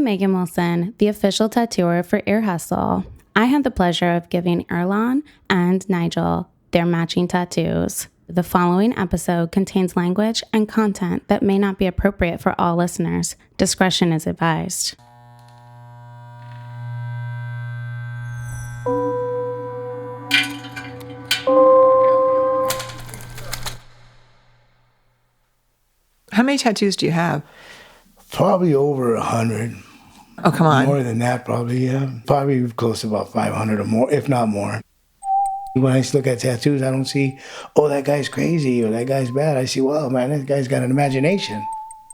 I'm Megan Wilson, the official tattooer for Ear Hustle. I had the pleasure of giving Erlon and Nigel their matching tattoos. The following episode contains language and content that may not be appropriate for all listeners. Discretion is advised. How many tattoos do you have? Probably over 100. Oh, come on. More than that, probably, yeah. Probably close to about 500 or more, if not more. When I look at tattoos, I don't see, oh, that guy's crazy or that guy's bad. I see, well, man, that guy's got an imagination.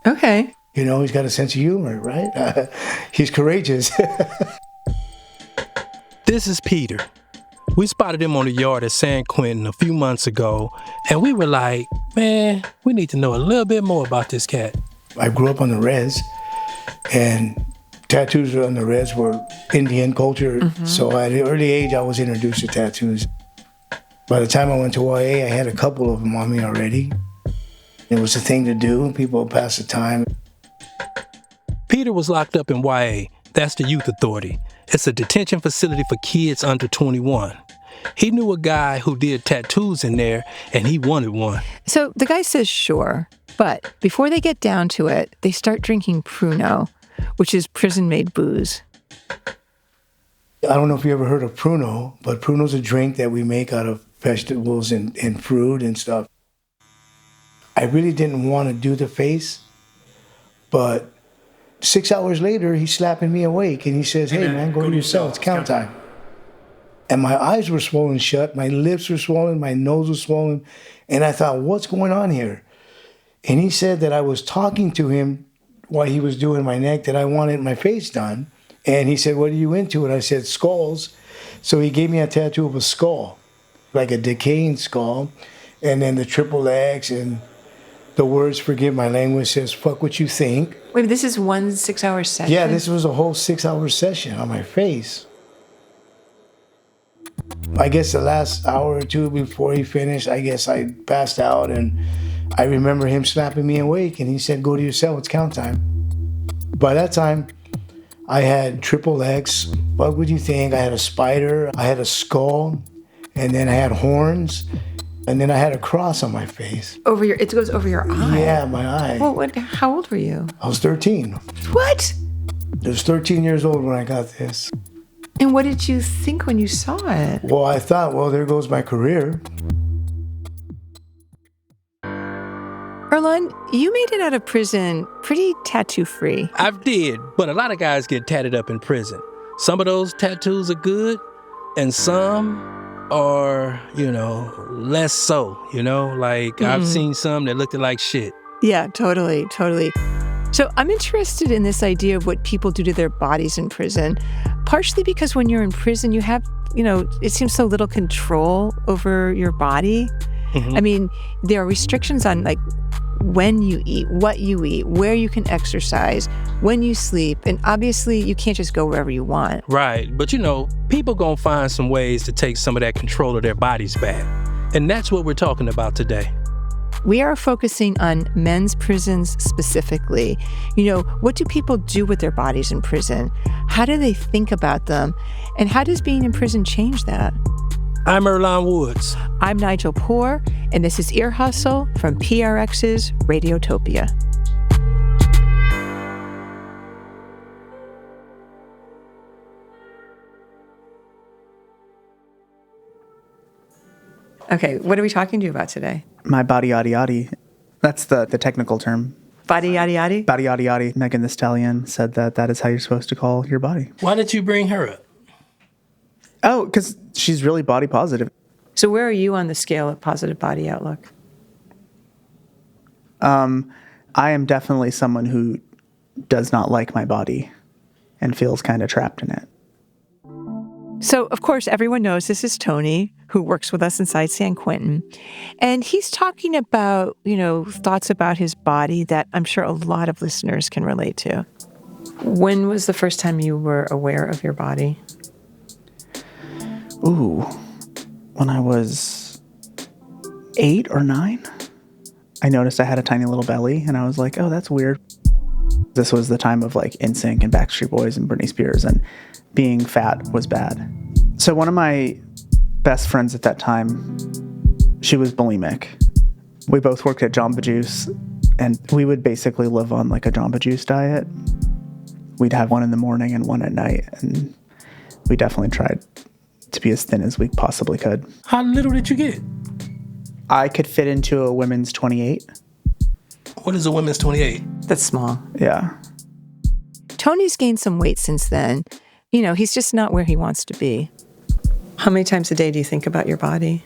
Okay. You know, he's got a sense of humor, right? He's courageous. This is Peter. We spotted him on the yard at San Quentin a few months ago, and we were like, man, we need to know a little bit more about this cat. I grew up on the res, and tattoos on the res were Indian culture. Mm-hmm. So at an early age, I was introduced to tattoos. By the time I went to YA, I had a couple of them on me already. It was a thing to do. People would pass the time. Peter was locked up in YA. That's the Youth Authority. It's a detention facility for kids under 21. He knew a guy who did tattoos in there, and he wanted one. So the guy says sure, but before they get down to it, they start drinking Pruno, which is prison-made booze. I don't know if you ever heard of Pruno, but Pruno's a drink that we make out of vegetables and fruit and stuff. I really didn't want to do the face, but 6 hours later, he's slapping me awake, and he says, hey, man, go to your cell. It's count time. And my eyes were swollen shut, my lips were swollen, my nose was swollen, and I thought, what's going on here? And he said that I was talking to him while he was doing my neck, that I wanted my face done. And he said, what are you into? And I said, skulls. So he gave me a tattoo of a skull, like a decaying skull, and then the triple X, and the words, forgive my language, says, fuck what you think. Wait, this is 1 6-hour session? Yeah, this was a whole 6-hour session on my face. I guess the last hour or two before he finished, I guess I passed out, and I remember him slapping me awake, and he said, go to your cell, it's count time. By that time, I had triple X, what would you think? I had a spider, I had a skull, and then I had horns, and then I had a cross on my face. It goes over your eye? Yeah, my eye. Well, how old were you? I was 13. What? I was 13 years old when I got this. And what did you think when you saw it? Well, I thought, well, there goes my career. Erlon, you made it out of prison pretty tattoo-free. I did, but a lot of guys get tatted up in prison. Some of those tattoos are good, and some are, less so, Like, I've seen some that looked like shit. Yeah, totally. So I'm interested in this idea of what people do to their bodies in prison, partially because when you're in prison, you have, it seems so little control over your body. Mm-hmm. I mean, there are restrictions on, like, when you eat, what you eat, where you can exercise, when you sleep, and obviously you can't just go wherever you want. Right, but people gonna find some ways to take some of that control of their bodies back. And that's what we're talking about today. We are focusing on men's prisons specifically. What do people do with their bodies in prison? How do they think about them? And how does being in prison change that? I'm Erlon Woods. I'm Nigel Poor, and this is Ear Hustle from PRX's Radiotopia. Okay, what are we talking to you about today? My body yaddy yaddy. That's the technical term. Body yaddy yaddy? Body yaddy yaddy. Megan the Stallion said that is how you're supposed to call your body. Why did you bring her up? Oh, because she's really body positive. So where are you on the scale of positive body outlook? I am definitely someone who does not like my body and feels kind of trapped in it. So, of course, everyone knows this is Tony, who works with us inside San Quentin. And he's talking about, thoughts about his body that I'm sure a lot of listeners can relate to. When was the first time you were aware of your body? Ooh, when I was 8 or 9, I noticed I had a tiny little belly, and I was like, oh, that's weird. This was the time of like NSYNC and Backstreet Boys and Britney Spears, and being fat was bad. So one of my best friends at that time, she was bulimic. We both worked at Jamba Juice, and we would basically live on like a Jamba Juice diet. We'd have one in the morning and one at night, and we definitely tried to be as thin as we possibly could. How little did you get? I could fit into a women's 28. What is a women's 28? That's small. Yeah. Tony's gained some weight since then. You know, he's just not where he wants to be. How many times a day do you think about your body?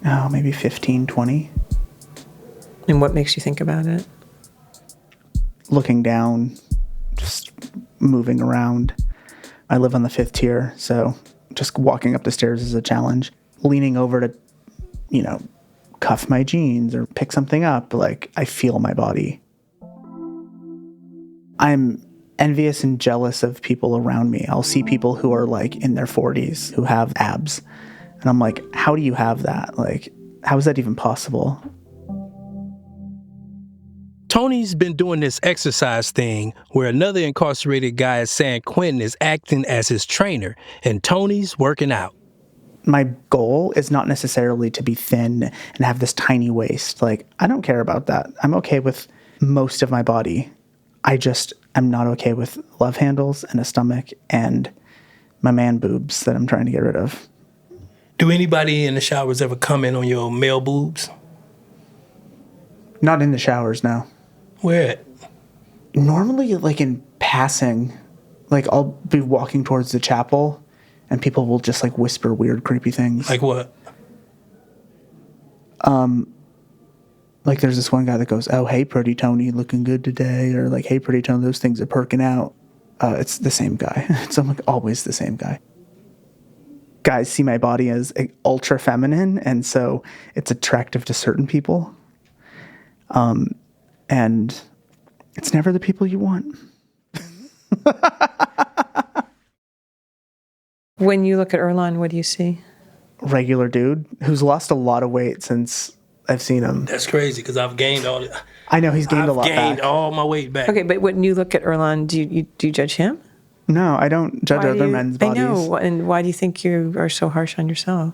Oh, maybe 15, 20. And what makes you think about it? Looking down, just moving around. I live on the 5th tier, so just walking up the stairs is a challenge. Leaning over to, you know, cuff my jeans or pick something up, like I feel my body. I'm envious and jealous of people around me. I'll see people who are like in their 40s who have abs. And I'm like, how do you have that? Like, how is that even possible? Tony's been doing this exercise thing where another incarcerated guy is saying Quentin is acting as his trainer and Tony's working out. My goal is not necessarily to be thin and have this tiny waist. Like, I don't care about that. I'm okay with most of my body. I'm not okay with love handles and a stomach and my man boobs that I'm trying to get rid of. Do anybody in the showers ever comment on your male boobs? Not in the showers, no. Where at? Normally, like in passing, like I'll be walking towards the chapel and people will just like whisper weird, creepy things. Like what? Like there's this one guy that goes, "Oh, hey, pretty Tony, looking good today," or like, "Hey, pretty Tony, those things are perking out." It's the same guy. It's like always the same guy. Guys see my body as ultra feminine, and so it's attractive to certain people. And it's never the people you want. When you look at Erlon, what do you see? Regular dude who's lost a lot of weight since I've seen him. That's crazy because I've gained all it. I know he's gained a lot back. I've gained all my weight back. Okay, but when you look at Erlon, do you judge him? No, I don't judge other men's bodies. I know, and why do you think you are so harsh on yourself?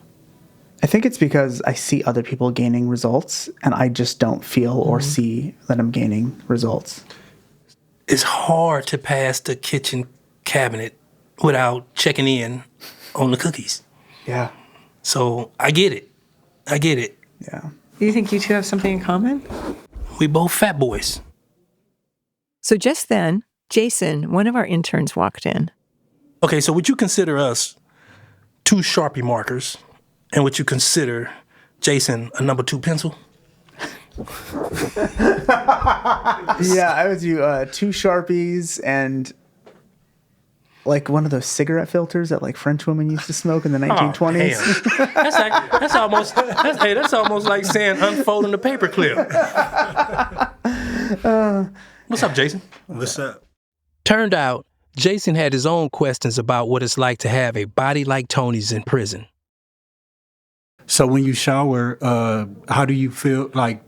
I think it's because I see other people gaining results, and I just don't feel or see that I'm gaining results. It's hard to pass the kitchen cabinet without checking in on the cookies. Yeah. So I get it. Yeah. Do you think you two have something in common? We both fat boys. So just then, Jason, one of our interns, walked in. Okay, so would you consider us 2 Sharpie markers, and would you consider Jason a number 2 pencil? Yeah, I would do 2 Sharpies and like one of those cigarette filters that like French women used to smoke in the 1920s. Oh, that's almost like saying unfolding the paperclip. What's up, Jason? What's up? Turned out, Jason had his own questions about what it's like to have a body like Tony's in prison. So when you shower, how do you feel like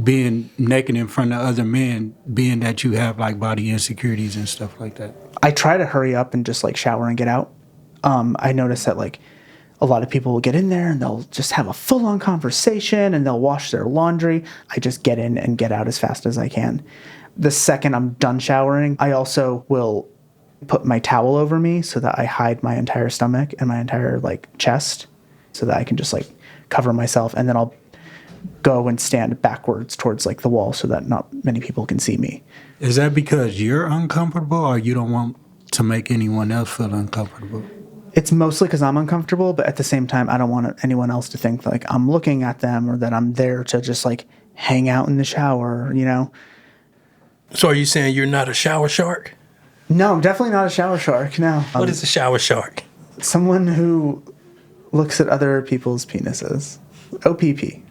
being naked in front of other men, being that you have like body insecurities and stuff like that? I try to hurry up and just like shower and get out. I notice that like a lot of people will get in there and they'll just have a full-on conversation and they'll wash their laundry. I just get in and get out as fast as I can. The second I'm done showering, I also will put my towel over me so that I hide my entire stomach and my entire like chest so that I can just like cover myself, and then I'll go and stand backwards towards like the wall so that not many people can see me. Is that because you're uncomfortable or you don't want to make anyone else feel uncomfortable? It's mostly because I'm uncomfortable, but at the same time, I don't want anyone else to think like I'm looking at them or that I'm there to just like hang out in the shower, you know? So are you saying you're not a shower shark? No, I'm definitely not a shower shark, no. What is a shower shark? Someone who looks at other people's penises. OPP.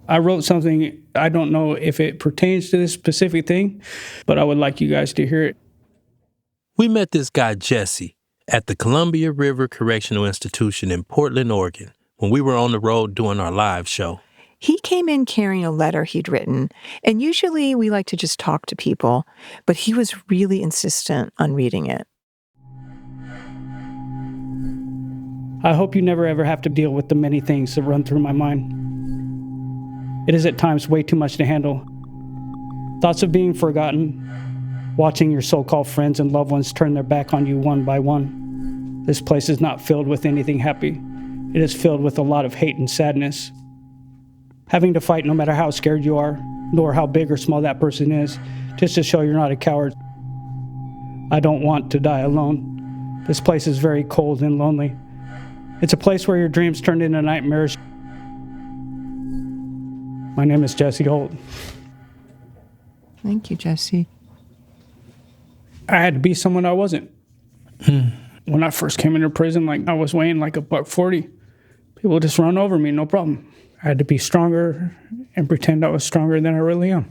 I wrote something, I don't know if it pertains to this specific thing, but I would like you guys to hear it. We met this guy, Jesse, at the Columbia River Correctional Institution in Portland, Oregon, when we were on the road doing our live show. He came in carrying a letter he'd written, and usually we like to just talk to people, but he was really insistent on reading it. I hope you never ever have to deal with the many things that run through my mind. It is at times way too much to handle. Thoughts of being forgotten, watching your so-called friends and loved ones turn their back on you one by one. This place is not filled with anything happy. It is filled with a lot of hate and sadness. Having to fight no matter how scared you are, nor how big or small that person is, just to show you're not a coward. I don't want to die alone. This place is very cold and lonely. It's a place where your dreams turn into nightmares. My name is Jesse Holt. Thank you, Jesse. I had to be someone I wasn't. When I first came into prison, I was weighing like $140. People just run over me, no problem. I had to be stronger and pretend I was stronger than I really am.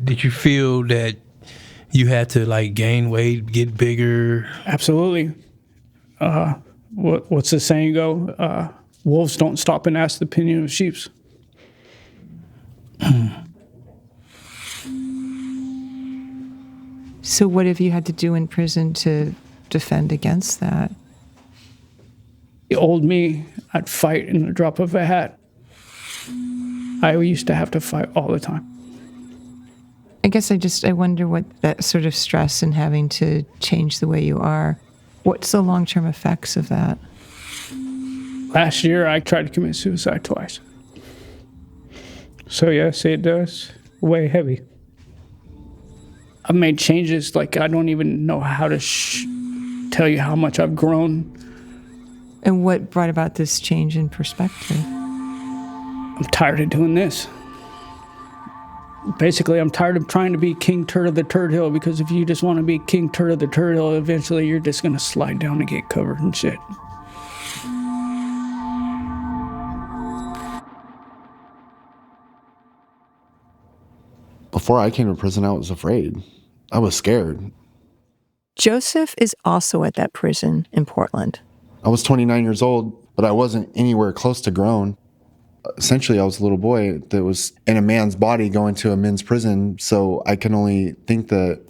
Did you feel that you had to gain weight, get bigger? Absolutely. What's the saying go? Wolves don't stop and ask the opinion of sheep. So what have you had to do in prison to defend against that? The old me, I'd fight in the drop of a hat. I used to have to fight all the time. I guess I wonder what that sort of stress and having to change the way you are, what's the long-term effects of that? Last year, I tried to commit suicide twice. So yes, it does weigh heavy. I've made changes, I don't even know how to tell you how much I've grown. And what brought about this change in perspective? I'm tired of doing this. Basically, I'm tired of trying to be King Tut of the Turd Hill, because if you just want to be King Tut of the Turd Hill, eventually you're just going to slide down and get covered in shit. Before I came to prison, I was afraid. I was scared. Joseph is also at that prison in Portland. I was 29 years old, but I wasn't anywhere close to grown. Essentially, I was a little boy that was in a man's body going to a men's prison, so I can only think that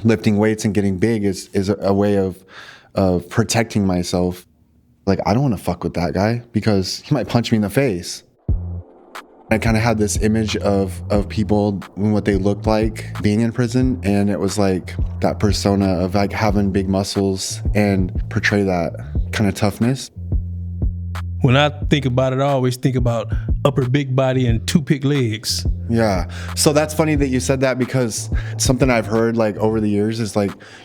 lifting weights and getting big is a way of protecting myself. I don't want to fuck with that guy because he might punch me in the face. I kind of had this image of people and what they looked like being in prison, and it was that persona of having big muscles and portray that kind of toughness. When I think about it, I always think about upper big body and two-pick legs. Yeah. So that's funny that you said that, because something I've heard over the years is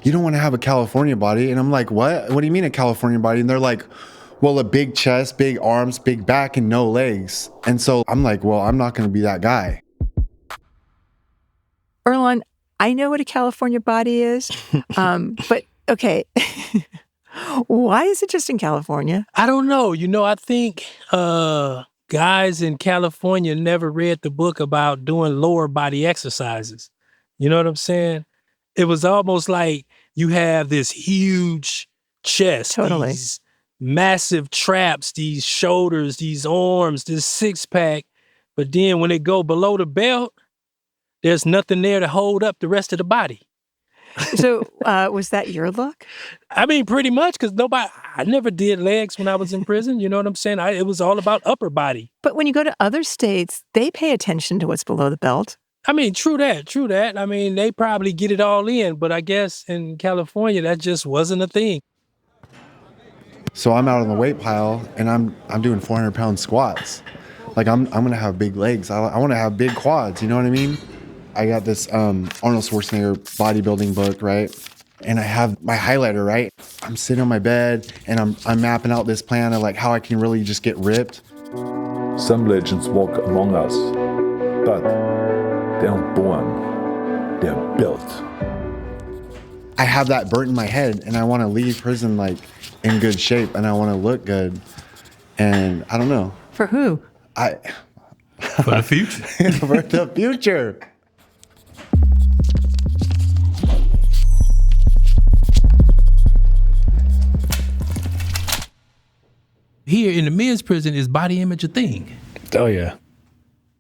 you don't want to have a California body. And I'm like, what? What do you mean a California body? And they're like, well, a big chest, big arms, big back, and no legs. And so I'm like, well, I'm not going to be that guy. Earlonne, I know what a California body is, but okay. Why is it just in California? I don't know. I think guys in California never read the book about doing lower body exercises. You know what I'm saying? It was almost like you have this huge chest. Totally. These massive traps, these shoulders, these arms, this six-pack. But then when it go below the belt, there's nothing there to hold up the rest of the body. So was that your look? I mean, pretty much, because I never did legs when I was in prison. You know what I'm saying? It was all about upper body. But when you go to other states, they pay attention to what's below the belt. I mean, true that. I mean, they probably get it all in, but I guess in California, that just wasn't a thing. So I'm out on the weight pile, and I'm doing 400-pound squats. I'm going to have big legs. I want to have big quads, you know what I mean? I got this Arnold Schwarzenegger bodybuilding book, right? And I have my highlighter, right? I'm sitting on my bed, and I'm mapping out this plan of how I can really just get ripped. Some legends walk among us, but they aren't born, they're built. I have that burnt in my head, and I want to leave prison in good shape, and I want to look good. And I don't know. For who? For the future. For the future. Here in the men's prison, is body image a thing? Oh, yeah.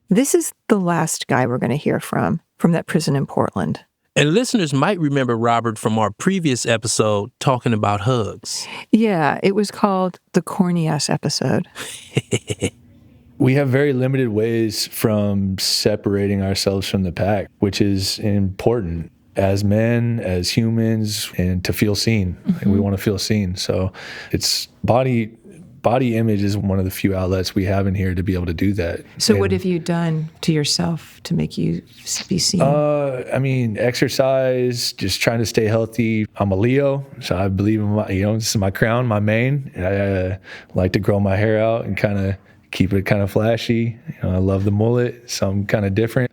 This is the last guy we're going to hear from that prison in Portland. And listeners might remember Robert from our previous episode talking about hugs. Yeah, it was called the corny ass episode. We have very limited ways from separating ourselves from the pack, which is important as men, as humans, and to feel seen. Mm-hmm. We want to feel seen. So it's body image is one of the few outlets we have in here to be able to do that. So what have you done to yourself to make you be seen? Exercise, just trying to stay healthy. I'm a Leo, so I believe in this is my crown, my mane. I like to grow my hair out and kind of keep it kind of flashy. I love the mullet, so I'm kind of different.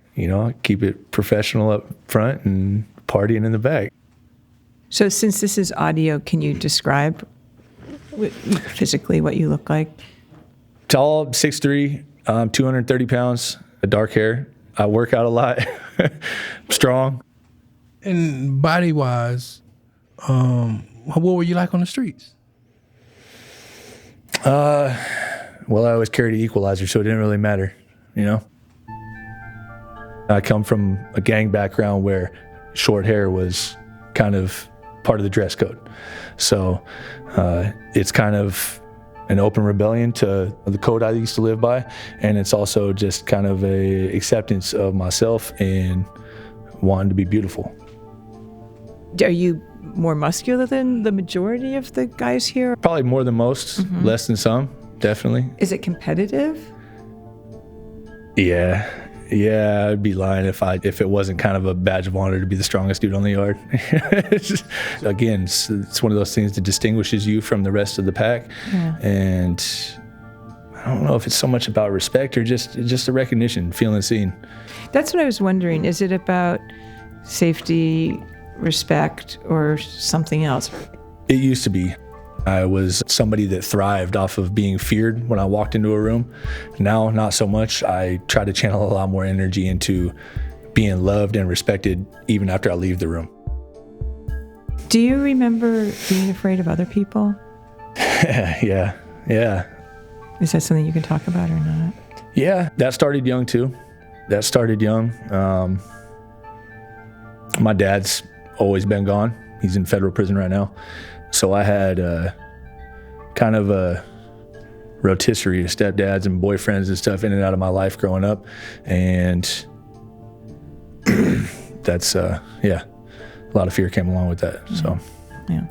Keep it professional up front and partying in the back. So since this is audio, can you describe physically what you look like? Tall, 6'3", 230 pounds, dark hair. I work out a lot. Strong. And body-wise, what were you like on the streets? Well, I always carried an equalizer, so it didn't really matter, I come from a gang background where short hair was kind of part of the dress code. So it's kind of an open rebellion to the code I used to live by, and it's also just kind of a acceptance of myself and wanting to be beautiful. Are you more muscular than the majority of the guys here? Probably more than most, less than some, definitely. Is it competitive? Yeah, I'd be lying if it wasn't kind of a badge of honor to be the strongest dude on the yard. Again, it's one of those things that distinguishes you from the rest of the pack. Yeah. And I don't know if it's so much about respect or just the recognition, feeling seen. That's what I was wondering. Is it about safety, respect, or something else? It used to be. I was somebody that thrived off of being feared when I walked into a room. Now, not so much. I try to channel a lot more energy into being loved and respected even after I leave the room. Do you remember being afraid of other people? Yeah. Is that something you can talk about or not? Yeah, that started young too. My dad's always been gone. He's in federal prison right now. So I had kind of a rotisserie of stepdads and boyfriends and stuff in and out of my life growing up. And that's, a lot of fear came along with that. So, yeah.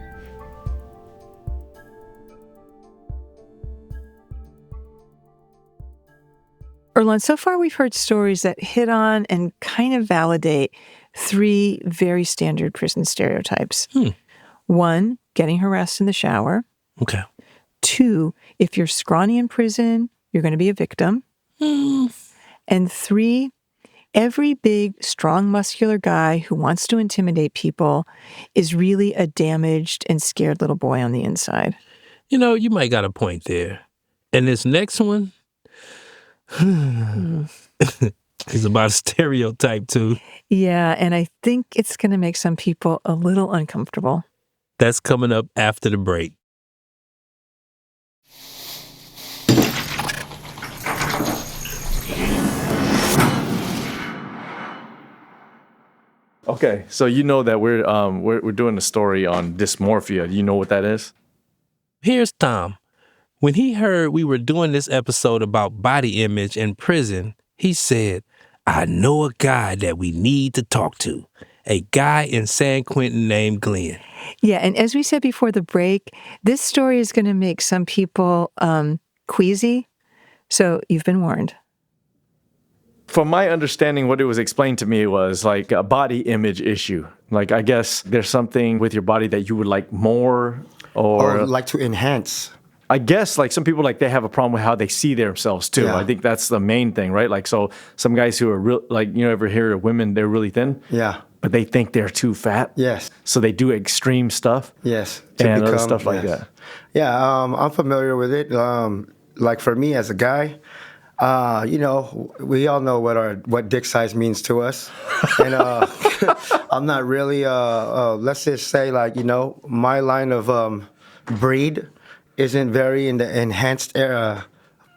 Earlonne, so far we've heard stories that hit on and kind of validate 3 very standard prison stereotypes. 1, getting harassed in the shower. Okay. 2, if you're scrawny in prison, you're going to be a victim. And 3, every big, strong, muscular guy who wants to intimidate people is really a damaged and scared little boy on the inside. You might got a point there. And this next one is about a stereotype too. Yeah, and I think it's going to make some people a little uncomfortable. That's coming up after the break. Okay, so you know that we're doing a story on dysmorphia. Do you know what that is? Here's Tom. When he heard we were doing this episode about body image in prison, he said, "I know a guy that we need to talk to. A guy in San Quentin named Glenn." Yeah, and as we said before the break, this story is going to make some people queasy, so you've been warned. From my understanding, what it was explained to me was like a body image issue. Like, I guess there's something with your body that you would like more or like to enhance. I guess like some people, like they have a problem with how they see themselves too. Yeah. I think that's the main thing, right? Like, so some guys who are real, like, ever hear of women, they're really thin. Yeah. But they think they're too fat. Yes. So they do extreme stuff. Yes. And other stuff like that. Yeah, I'm familiar with it. Like for me as a guy, we all know what dick size means to us. And I'm not really, let's just say like, my line of breed isn't very in the enhanced era,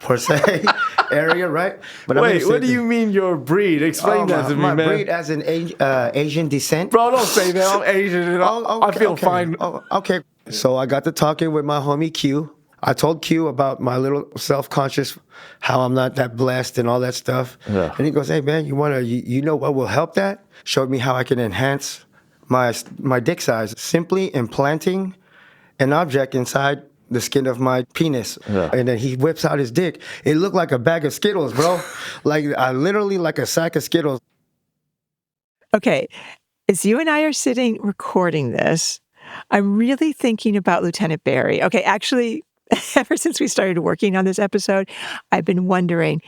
per se, area, right? But Wait, what do you mean your breed? Explain that to me, my man. breed as an Asian descent. Bro, don't say that. I'm Asian and I feel fine. Oh, okay. So I got to talking with my homie Q. I told Q about my little self-conscious, how I'm not that blessed and all that stuff. Yeah. And he goes, hey, man, you know what will help that? Showed me how I can enhance my dick size. Simply implanting an object inside the skin of my penis. Yeah. And then he whips out his dick. It looked like a bag of Skittles, bro. Literally like a sack of Skittles. Okay, as you and I are sitting recording this, I'm really thinking about Lieutenant Barry. Okay, actually, ever since we started working on this episode, I've been wondering,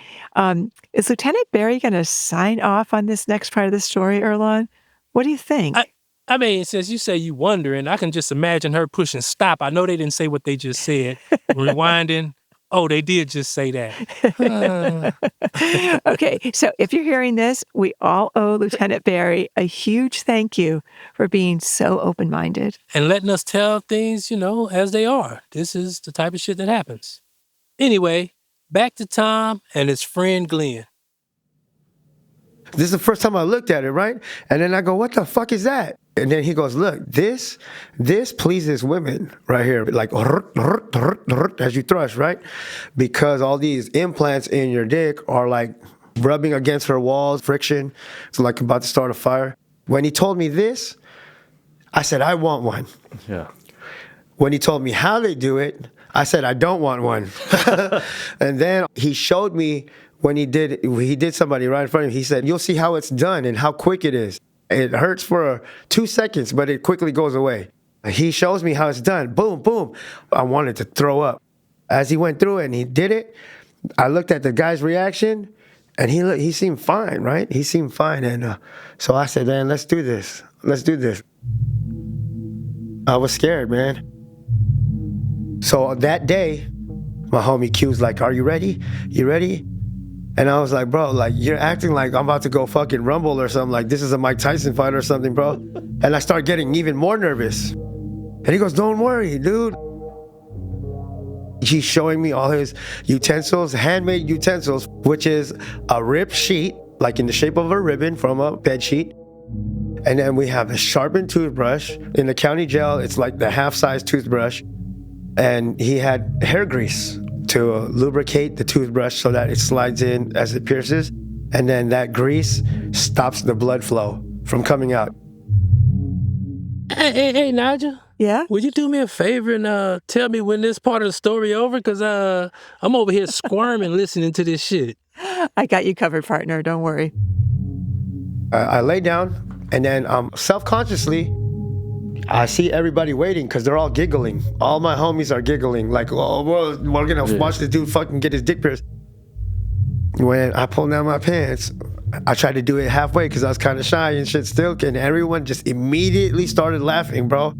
is Lieutenant Barry going to sign off on this next part of the story, Erlon? What do you think? I mean, since you say you wondering, I can just imagine her pushing stop. I know they didn't say what they just said. Rewinding. Oh, they did just say that. Okay, so if you're hearing this, we all owe Lieutenant Barry a huge thank you for being so open-minded. And letting us tell things, as they are. This is the type of shit that happens. Anyway, back to Tom and his friend Glenn. This is the first time I looked at it, right? And then I go, what the fuck is that? And then he goes, look, this pleases women right here, like as you thrust, right? Because all these implants in your dick are like rubbing against her walls, friction. It's like about to start a fire. When he told me this, I said, I want one. Yeah. When he told me how they do it, I said, I don't want one. And then he showed me when he did somebody right in front of him. He said, you'll see how it's done and how quick it is. It hurts for 2 seconds, but it quickly goes away. He shows me how it's done. Boom, boom. I wanted to throw up. As he went through it and he did it, I looked at the guy's reaction, and he seemed fine, right? He seemed fine. And so I said, man, let's do this. Let's do this. I was scared, man. So that day, my homie Q's like, are you ready? You ready? And I was like, bro, like, you're acting like I'm about to go fucking rumble or something. Like, this is a Mike Tyson fight or something, bro. And I start getting even more nervous. And he goes, don't worry, dude. He's showing me all his utensils, handmade utensils, which is a ripped sheet, like in the shape of a ribbon from a bed sheet. And then we have a sharpened toothbrush. In the county jail, it's like the half-size toothbrush. And he had hair grease to lubricate the toothbrush so that it slides in as it pierces. And then that grease stops the blood flow from coming out. Hey, Nigel. Yeah? Would you do me a favor and tell me when this part of the story over? Because I'm over here squirming listening to this shit. I got you covered, partner. Don't worry. I lay down, and then self-consciously, I see everybody waiting because they're all giggling. All my homies are giggling, like, oh, well, we're going to watch this dude fucking get his dick pierced. When I pulled down my pants, I tried to do it halfway because I was kind of shy and shit still, and everyone just immediately started laughing, bro.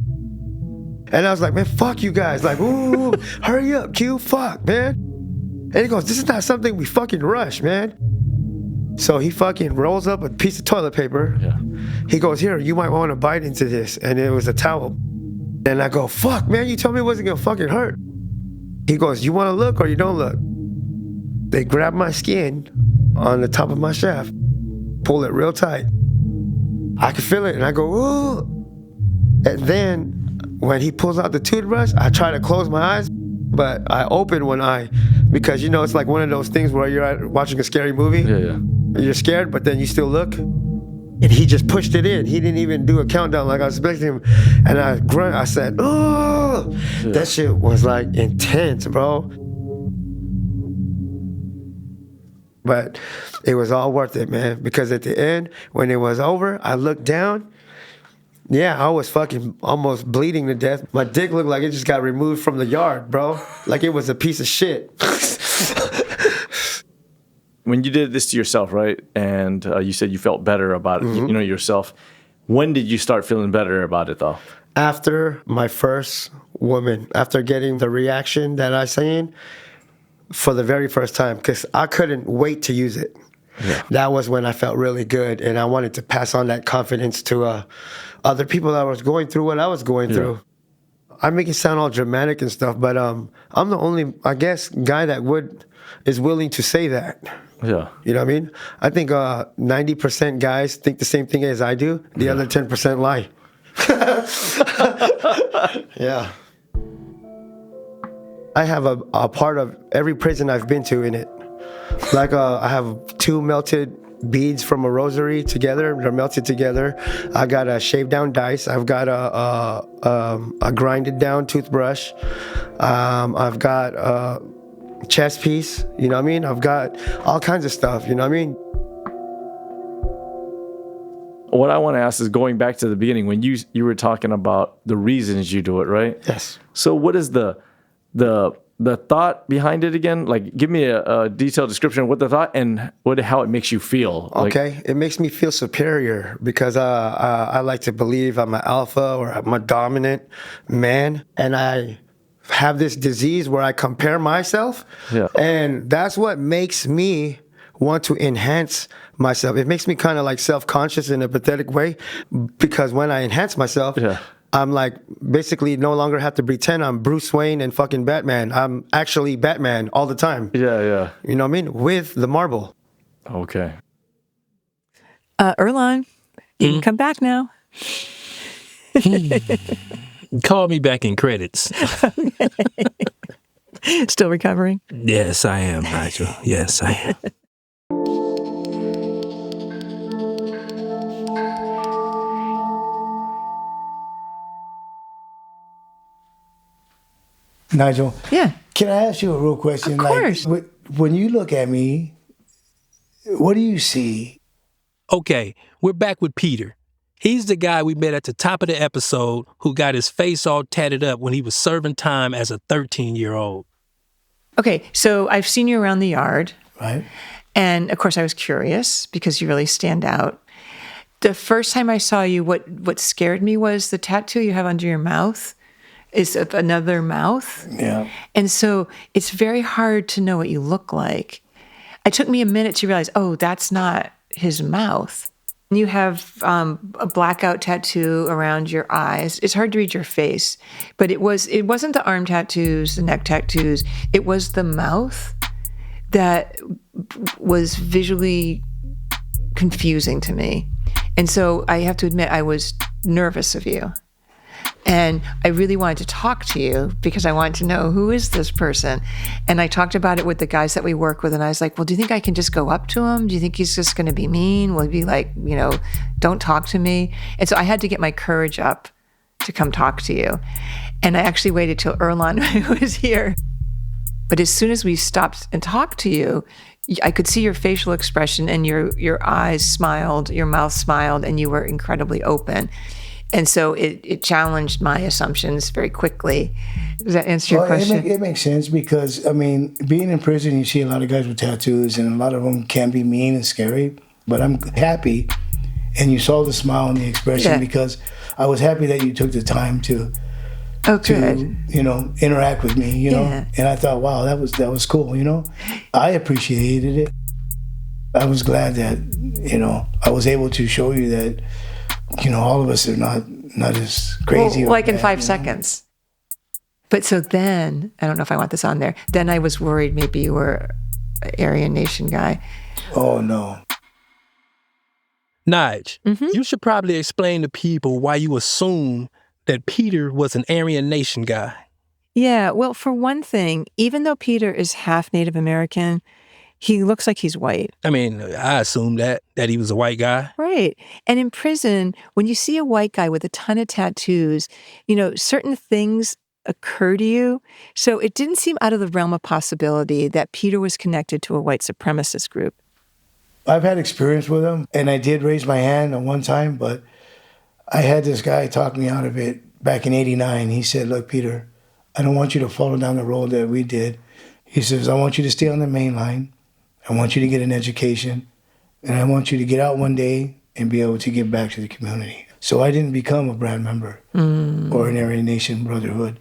And I was like, man, fuck you guys. Like, ooh, hurry up, Q, fuck, man. And he goes, this is not something we fucking rush, man. So he fucking rolls up a piece of toilet paper. Yeah. He goes, here, you might want to bite into this. And it was a towel. And I go, fuck, man, you told me it wasn't going to fucking hurt. He goes, you want to look or you don't look? They grab my skin on the top of my shaft, pull it real tight. I can feel it, and I go, ooh. And then when he pulls out the toothbrush, I try to close my eyes, but I open one eye because, it's like one of those things where you're watching a scary movie. Yeah. You're scared, but then you still look. And he just pushed it in. He didn't even do a countdown like I was expecting him. And I grunt. I said, oh, that shit was like intense, bro. But it was all worth it, man. Because at the end, when it was over, I looked down. Yeah, I was fucking almost bleeding to death. My dick looked like it just got removed from the yard, bro. Like it was a piece of shit. When you did this to yourself, right? And you said you felt better about it, yourself. When did you start feeling better about it, though? After my first woman, after getting the reaction that I seen for the very first time, because I couldn't wait to use it. Yeah. That was when I felt really good, and I wanted to pass on that confidence to other people that was going through what I was going through. I make it sound all dramatic and stuff, but I'm the only, I guess, guy that is willing to say that. Yeah. You know what I mean? I think 90% guys think the same thing as I do. The other 10% lie. Yeah. I have a part of every prison I've been to in it. Like I have 2 melted beads from a rosary together. They're melted together. I got a shaved down dice. I've got a grinded down toothbrush. I've got a chess piece. You know what I mean? I've got all kinds of stuff. You know what I mean? What I want to ask is going back to the beginning when you were talking about the reasons you do it, right? Yes. So what is the thought behind it again? Like, give me a detailed description of what the thought and how it makes you feel. Okay, it makes me feel superior because I like to believe I'm an alpha or I'm a dominant man, and I have this disease where I compare myself, and that's what makes me want to enhance myself. It makes me kind of like self-conscious in a pathetic way, because when I enhance myself, I'm like basically no longer have to pretend I'm Bruce Wayne and fucking Batman. I'm actually Batman all the time. Yeah. You know what I mean? With the marble. Okay. Erlon, you can come back now. Call me back in credits. Still recovering? Yes, I am, Nigel. Yes, I am. Nigel. Yeah. Can I ask you a real question? Of course. Like, when you look at me, what do you see? Okay, we're back with Peter. He's the guy we met at the top of the episode who got his face all tatted up when he was serving time as a 13-year-old. Okay, so I've seen you around the yard. Right. And of course I was curious because you really stand out. The first time I saw you, what scared me was the tattoo you have under your mouth is another mouth. Yeah. And so it's very hard to know what you look like. It took me a minute to realize, oh, that's not his mouth. You have a blackout tattoo around your eyes. It's hard to read your face, but it wasn't the arm tattoos, the neck tattoos. It was the mouth that was visually confusing to me. And so I have to admit, I was nervous of you. And I really wanted to talk to you because I wanted to know, who is this person? And I talked about it with the guys that we work with. And I was like, well, do you think I can just go up to him? Do you think he's just going to be mean? Will he be like, don't talk to me? And so I had to get my courage up to come talk to you. And I actually waited till Erlon was here. But as soon as we stopped and talked to you, I could see your facial expression, and your eyes smiled, your mouth smiled, and you were incredibly open. And so it challenged my assumptions very quickly. Does that answer your question? It makes sense because, being in prison, you see a lot of guys with tattoos, and a lot of them can be mean and scary. But I'm happy, and you saw the smile and the expression because I was happy that you took the time to interact with me, And I thought, wow, that was cool, I appreciated it. I was glad that, I was able to show you that, all of us are not as crazy. Well, like in 5 seconds. But so then, I don't know if I want this on there, then I was worried maybe you were an Aryan Nation guy. Oh, no. Nige, you should probably explain to people why you assume that Peter was an Aryan Nation guy. Yeah, well, for one thing, even though Peter is half Native American, he looks like he's white. I assumed that he was a white guy. Right. And in prison, when you see a white guy with a ton of tattoos, certain things occur to you. So it didn't seem out of the realm of possibility that Peter was connected to a white supremacist group. I've had experience with him, and I did raise my hand at one time, but I had this guy talk me out of it back in '89. He said, look, Peter, I don't want you to follow down the road that we did. He says, I want you to stay on the main line. I want you to get an education, and I want you to get out one day and be able to give back to the community. So I didn't become a brand member or an Aryan Nation Brotherhood,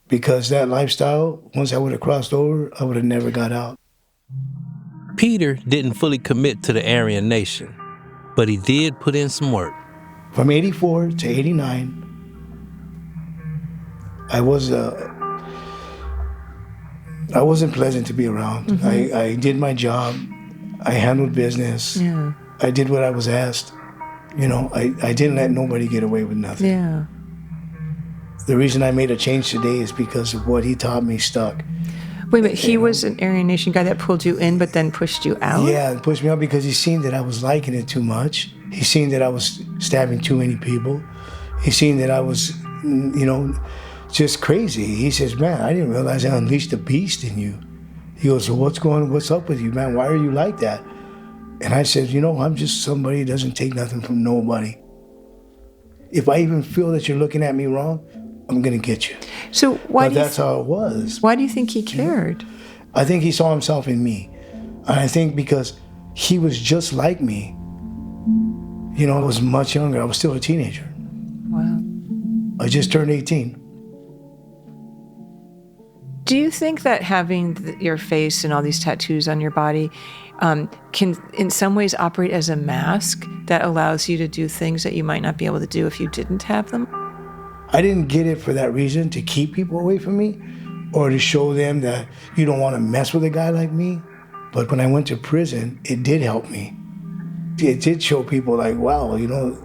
because that lifestyle, once I would have crossed over, I would have never got out. Peter didn't fully commit to the Aryan Nation, but he did put in some work. From '84 to '89, I wasn't pleasant to be around. Mm-hmm. I did my job. I handled business. Yeah. I did what I was asked. You know, I didn't let nobody get away with nothing. Yeah. The reason I made a change today is because of what he taught me stuck. Wait a minute, he was an Aryan Nation guy that pulled you in but then pushed you out? Yeah, it pushed me out because he seen that I was liking it too much. He seen that I was stabbing too many people. He seen that I was, you know, just crazy. He says, man, I didn't realize I unleashed a beast in you. He goes, so what's up with you, man? Why are you like that? And I said, you know, I'm just somebody who doesn't take nothing from nobody. If I even feel that you're looking at me wrong, I'm going to get you. So that's how it was. Why do you think he cared? I think he saw himself in me. And I think because he was just like me. You know, I was much younger. I was still a teenager. Wow. I just turned 18. Do you think that having your face and all these tattoos on your body can in some ways operate as a mask that allows you to do things that you might not be able to do if you didn't have them? I didn't get it for that reason, to keep people away from me or to show them that you don't want to mess with a guy like me. But when I went to prison, it did help me. It did show people like, wow, you know,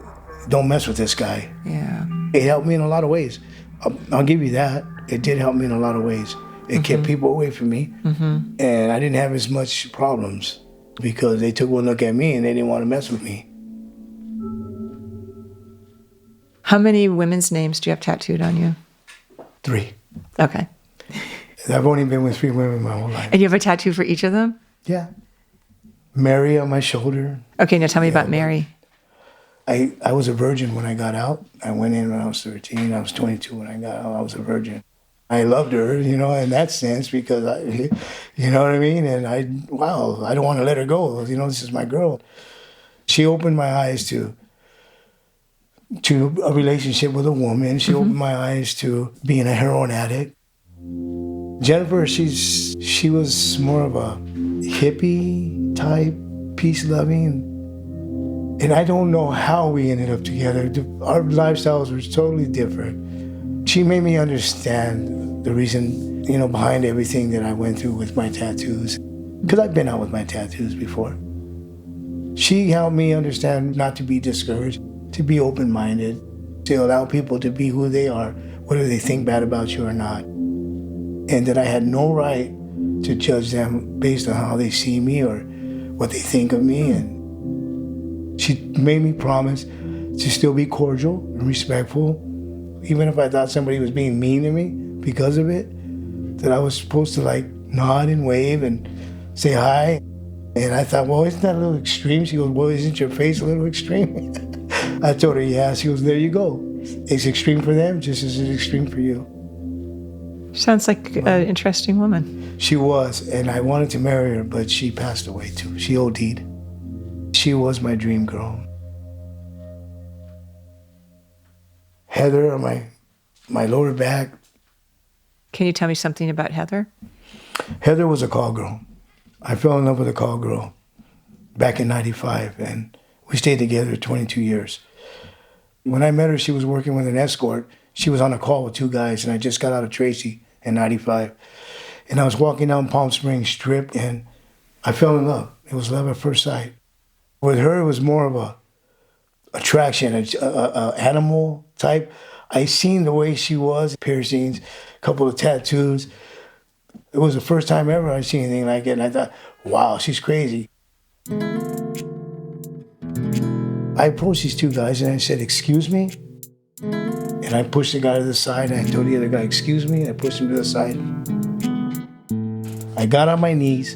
don't mess with this guy. Yeah. It helped me in a lot of ways. I'll give you that. It did help me in a lot of ways. It kept people away from me. And I didn't have as much problems because they took one look at me and they didn't want to mess with me. How many women's names do you have tattooed on you? 3. Okay. I've only been with 3 women my whole life. And you have a tattoo for each of them? Yeah. Mary on my shoulder. Okay, now tell me about Mary. I was a virgin when I got out. I went in when I was 13. I was 22 when I got out. I was a virgin. I loved her, you know, in that sense because, you know what I mean? And I don't want to let her go. You know, this is my girl. She opened my eyes to a relationship with a woman. She opened my eyes to being a heroin addict. Jennifer, she was more of a hippie type, peace-loving. And I don't know how we ended up together. Our lifestyles were totally different. She made me understand the reason, you know, behind everything that I went through with my tattoos. Because I've been out with my tattoos before. She helped me understand not to be discouraged, to be open-minded, to allow people to be who they are, whether they think bad about you or not. And that I had no right to judge them based on how they see me or what they think of me. And she made me promise to still be cordial and respectful, even if I thought somebody was being mean to me because of it, that I was supposed to like nod and wave and say hi. And I thought, well, isn't that a little extreme? She goes, well, isn't your face a little extreme? I told her, yeah. She goes, there you go. It's extreme for them just as it's extreme for you. Sounds like an interesting woman. She was, and I wanted to marry her, but she passed away too. She OD'd. She was my dream girl. Heather on my lower back. Can you tell me something about Heather? Heather was a call girl. I fell in love with a call girl back in '95, and we stayed together 22 years. When I met her, she was working with an escort. She was on a call with 2 guys, and I just got out of Tracy in '95. And I was walking down Palm Springs Strip, and I fell in love. It was love at first sight. With her, it was more of a attraction, a animal type. I seen the way she was, piercings, a couple of tattoos. It was the first time ever I seen anything like it, and I thought, wow, she's crazy. I approached these 2 guys, and I said, excuse me? And I pushed the guy to the side, and I told the other guy, excuse me? And I pushed him to the side. I got on my knees.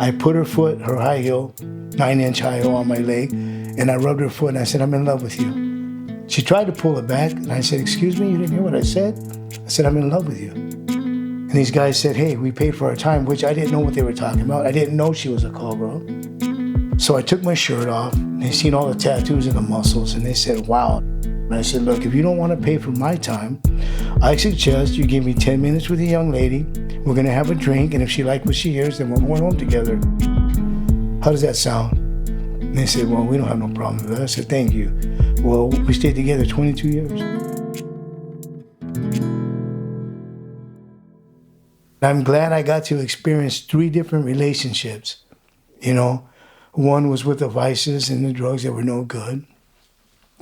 I put her foot, her high heel, 9-inch high heel on my leg, and I rubbed her foot, and I said, I'm in love with you. She tried to pull it back, and I said, excuse me, you didn't hear what I said? I said, I'm in love with you. And these guys said, hey, we paid for our time, which I didn't know what they were talking about. I didn't know she was a call girl. So I took my shirt off, and they seen all the tattoos and the muscles, and they said, wow. And I said, look, if you don't want to pay for my time, I suggest you give me 10 minutes with a young lady. We're going to have a drink, and if she likes what she hears, then we're going home together. How does that sound? And they said, well, we don't have no problem with that. I said, thank you. Well, we stayed together 22 years. I'm glad I got to experience 3 different relationships. You know, one was with the vices and the drugs that were no good.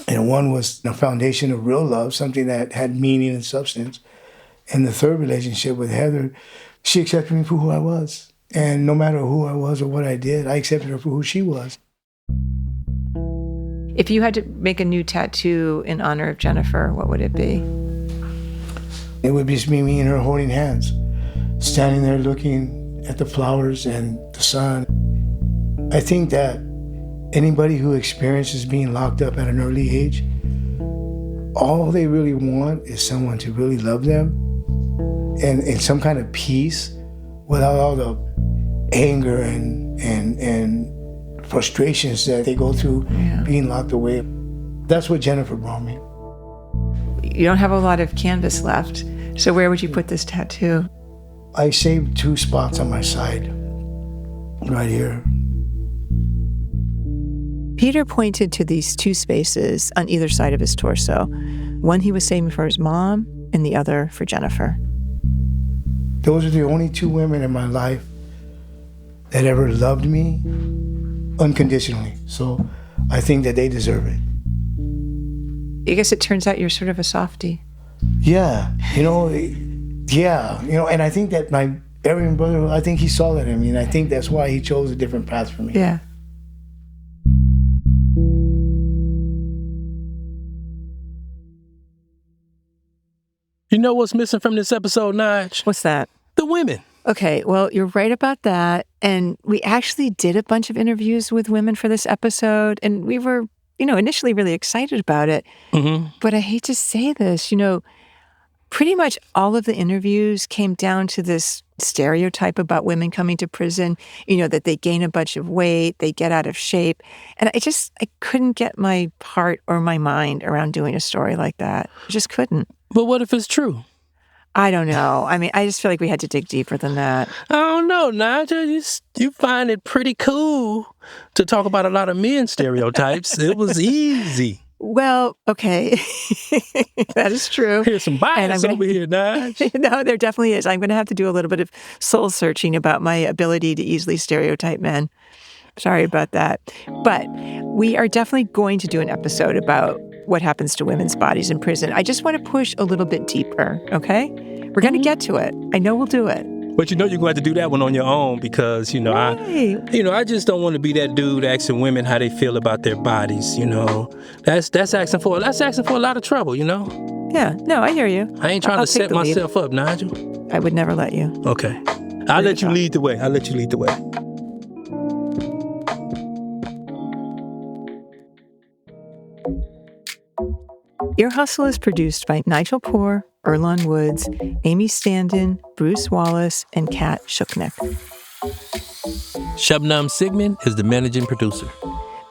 And one was the foundation of real love, something that had meaning and substance. And the third relationship with Heather, she accepted me for who I was. And no matter who I was or what I did, I accepted her for who she was. If you had to make a new tattoo in honor of Jennifer, what would it be? It would be me and her holding hands, standing there looking at the flowers and the sun. I think that anybody who experiences being locked up at an early age, all they really want is someone to really love them and some kind of peace without all the anger and frustrations that they go through being locked away. That's what Jennifer brought me. You don't have a lot of canvas left, so where would you put this tattoo? I saved 2 spots on my side, right here. Peter pointed to these 2 spaces on either side of his torso. One he was saving for his mom, and the other for Jennifer. Those are the only 2 women in my life that ever loved me unconditionally. So I think that they deserve it. I guess it turns out you're sort of a softie. Yeah, and I think that my Aryan brother, I think he saw that in me, and I think that's why he chose a different path for me. Yeah. You know what's missing from this episode, Nige? What's that? The women. Okay, well, you're right about that. And we actually did a bunch of interviews with women for this episode, and we were, initially really excited about it. Mm-hmm. But I hate to say this, pretty much all of the interviews came down to this stereotype about women coming to prison, that they gain a bunch of weight, they get out of shape. And I couldn't get my heart or my mind around doing a story like that. I just couldn't. But what if it's true? I don't know. I mean, I just feel like we had to dig deeper than that. I don't know, Nigel. You find it pretty cool to talk about a lot of men stereotypes. It was easy. Well, okay. That is true. Here's some bias over here, Nige. No, there definitely is. I'm going to have to do a little bit of soul searching about my ability to easily stereotype men. Sorry about that. But we are definitely going to do an episode about what happens to women's bodies in prison. I just want to push a little bit deeper, okay? We're going to get to it. I know we'll do it. But you're going to have to do that one on your own because, I just don't want to be that dude asking women how they feel about their bodies, That's asking for a lot of trouble, Yeah, no, I hear you. I ain't trying to set myself up, Nigel. I would never let you. Okay. I'll let you lead the way. Ear Hustle is produced by Nigel Poor, Erlon Woods, Amy Standen, Bruce Wallace, and Kat Shuknick. Shabnam Sigmund is the managing producer.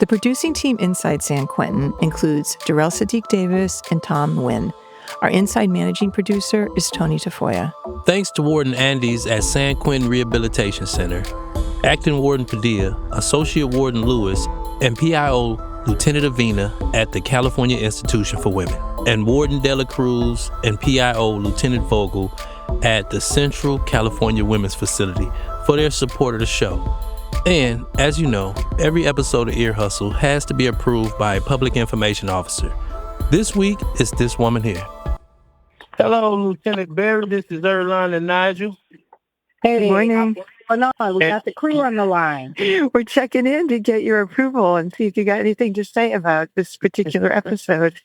The producing team inside San Quentin includes Darrell Sadiq Davis and Tom Nguyen. Our inside managing producer is Tony Tafoya. Thanks to Warden Andes at San Quentin Rehabilitation Center, Acting Warden Padilla, Associate Warden Lewis, and PIO Lieutenant Avina at the California Institution for Women, and Warden Dela Cruz and PIO Lieutenant Vogel at the Central California Women's Facility for their support of the show. And, as you know, every episode of Ear Hustle has to be approved by a public information officer. This week, it's this woman here. Hello, Lieutenant Barry. This is Erlon and Nigel. Hey, good morning. We got the crew on the line. We're checking in to get your approval and see if you got anything to say about this particular episode.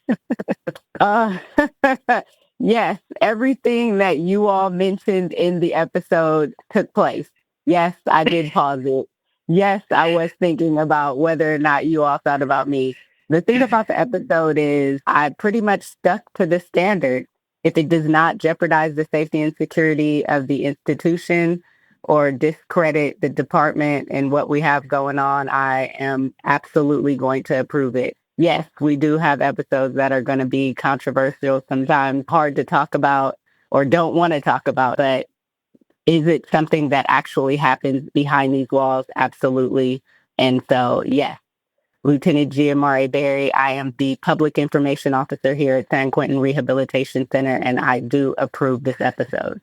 Yes, everything that you all mentioned in the episode took place. Yes, I did pause it. Yes, I was thinking about whether or not you all thought about me. The thing about the episode is I pretty much stuck to the standard. If it does not jeopardize the safety and security of the institution or discredit the department and what we have going on, I am absolutely going to approve it. Yes, we do have episodes that are going to be controversial, sometimes hard to talk about or don't want to talk about, but is it something that actually happens behind these walls? Absolutely. And so, yes. Lieutenant Giamare Berry, I am the Public Information Officer here at San Quentin Rehabilitation Center, and I do approve this episode.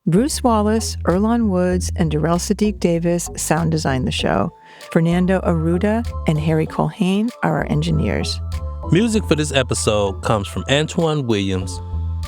Bruce Wallace, Earlonne Woods, and Darrell Sadiq Davis sound designed the show. Fernando Arruda and Harry Colhane are our engineers. Music for this episode comes from Antoine Williams,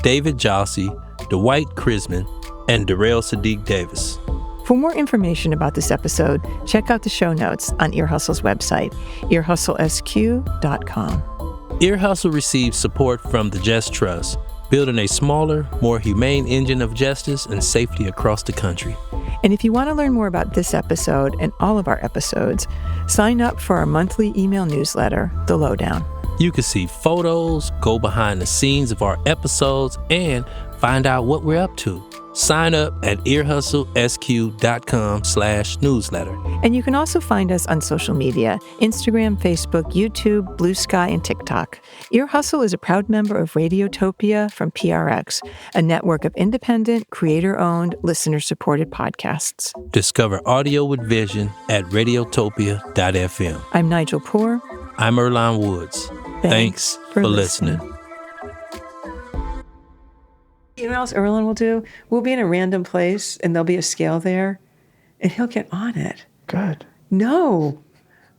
David Jossie, Dwight Krisman, and Darrell Sadiq Davis. For more information about this episode, check out the show notes on Ear Hustle's website, earhustlesq.com. Ear Hustle receives support from the Just Trust, building a smaller, more humane engine of justice and safety across the country. And if you want to learn more about this episode and all of our episodes, sign up for our monthly email newsletter, The Lowdown. You can see photos, go behind the scenes of our episodes, and find out what we're up to. Sign up at earhustlesq.com/newsletter. And you can also find us on social media, Instagram, Facebook, YouTube, Blue Sky, and TikTok. Ear Hustle is a proud member of Radiotopia from PRX, a network of independent, creator-owned, listener-supported podcasts. Discover audio with vision at radiotopia.fm. I'm Nigel Poor. I'm Earlonne Woods. Thanks for listening. You know what else Earlonne will do? We'll be in a random place, and there'll be a scale there, and he'll get on it. Good. No.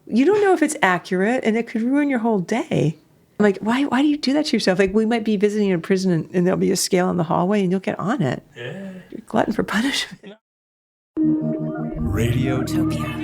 You don't know if it's accurate, and it could ruin your whole day. I'm like, why do you do that to yourself? Like, we might be visiting a prison, and there'll be a scale in the hallway, and you'll get on it. Yeah. You're a glutton for punishment. Radiotopia.